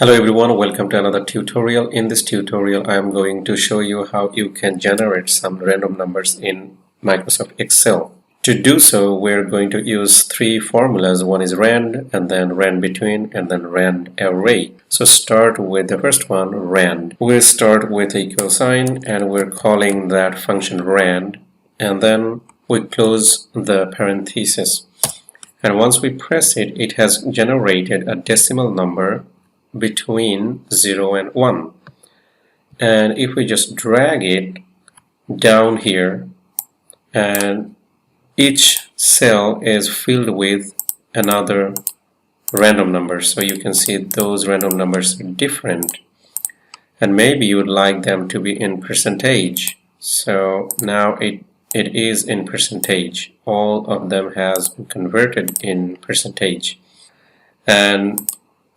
Hello everyone, welcome to another tutorial. In this tutorial, I am going to show you how you can generate some random numbers in Microsoft Excel. To do so, we're going to use three formulas. One is rand, and then rand between, and then rand array. So start with the first one, rand. We'll start with equal sign, and we're calling that function rand, and then we close the parenthesis. And once we press it, it has generated a decimal number between 0 and 1. And if we just drag it down here, and each cell is filled with another random number, so you can see those random numbers are different, and maybe you would like them to be in percentage. So now it is in percentage. All of them has been converted in percentage, and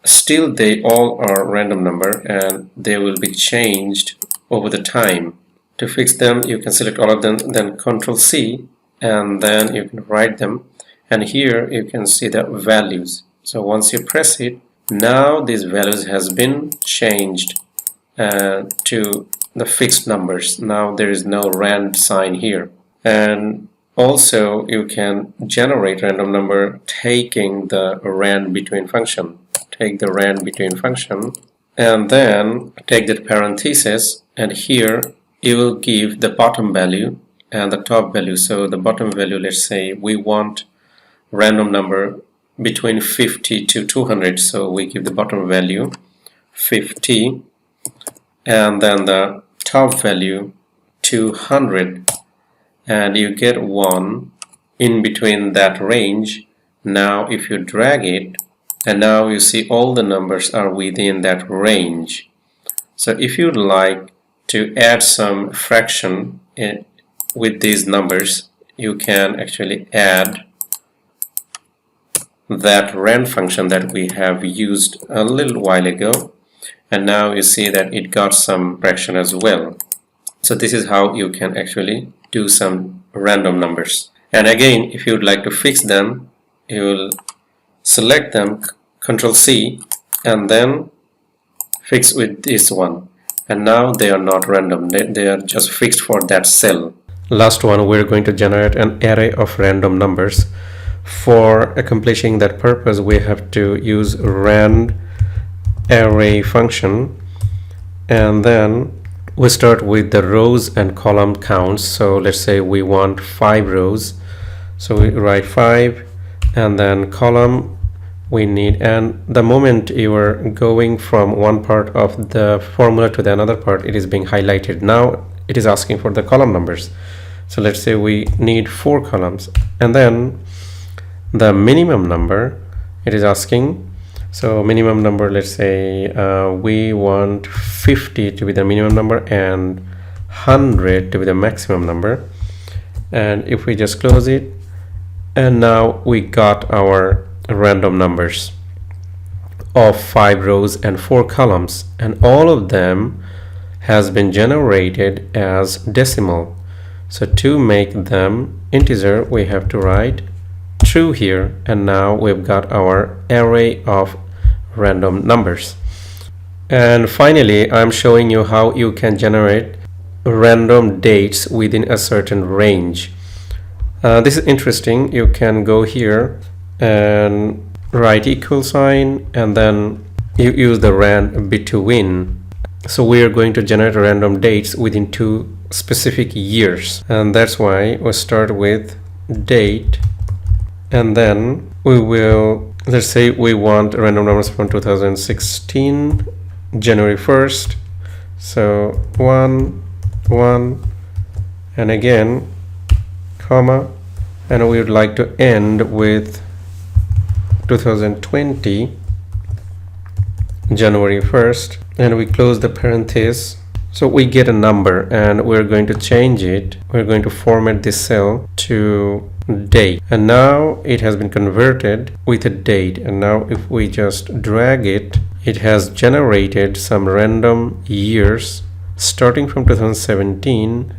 still they all are random number, and they will be changed over the time. To fix them, you can select all of them, then Ctrl C, and then you can write them, and here you can see the values. So once you press it, now these values has been changed to the fixed numbers. Now there is no rand sign here. And also you can generate random number taking the rand between function. Take the rand between function and then take that parenthesis, and here you will give the bottom value and the top value. So the bottom value, let's say we want random number between 50 to 200, so we give the bottom value 50, and then the top value 200, and you get 1 in between that range. Now if you drag it, and now you see all the numbers are within that range. So if you'd like to add some fraction with these numbers, you can actually add that rand function that we have used a little while ago, and now you see that it got some fraction as well. So this is how you can actually do some random numbers. And again, if you'd like to fix them, you will select them, Ctrl C, and then fix with this one, and now they are not random, they are just fixed for that cell. Last one, we're going to generate an array of random numbers. For accomplishing that purpose, we have to use rand array function, and then we start with the rows and column counts. So let's say we want 5 rows, so we write 5, and then column we need, and the moment you are going from one part of the formula to the another part, it is being highlighted. Now it is asking for the column numbers, so let's say we need 4 columns, and then the minimum number it is asking. So minimum number, let's say we want 50 to be the minimum number and 100 to be the maximum number. And if we just close it, and now we got our random numbers of 5 rows and 4 columns, and all of them has been generated as decimal. So to make them integer, we have to write true here, and now we've got our array of random numbers. And finally, I'm showing you how you can generate random dates within a certain range. This is interesting. You can go here and write equal sign, and then you use the rand between. So we are going to generate random dates within 2 specific years, and that's why we start with date, and then we will, let's say we want random numbers from 2016 January 1st, so 1 1, and again comma, and we would like to end with 2020 January 1st, and we close the parenthesis. So we get a number, and we're going to change it. We're going to format this cell to date, and now it has been converted with a date. And now if we just drag it, it has generated some random years starting from 2017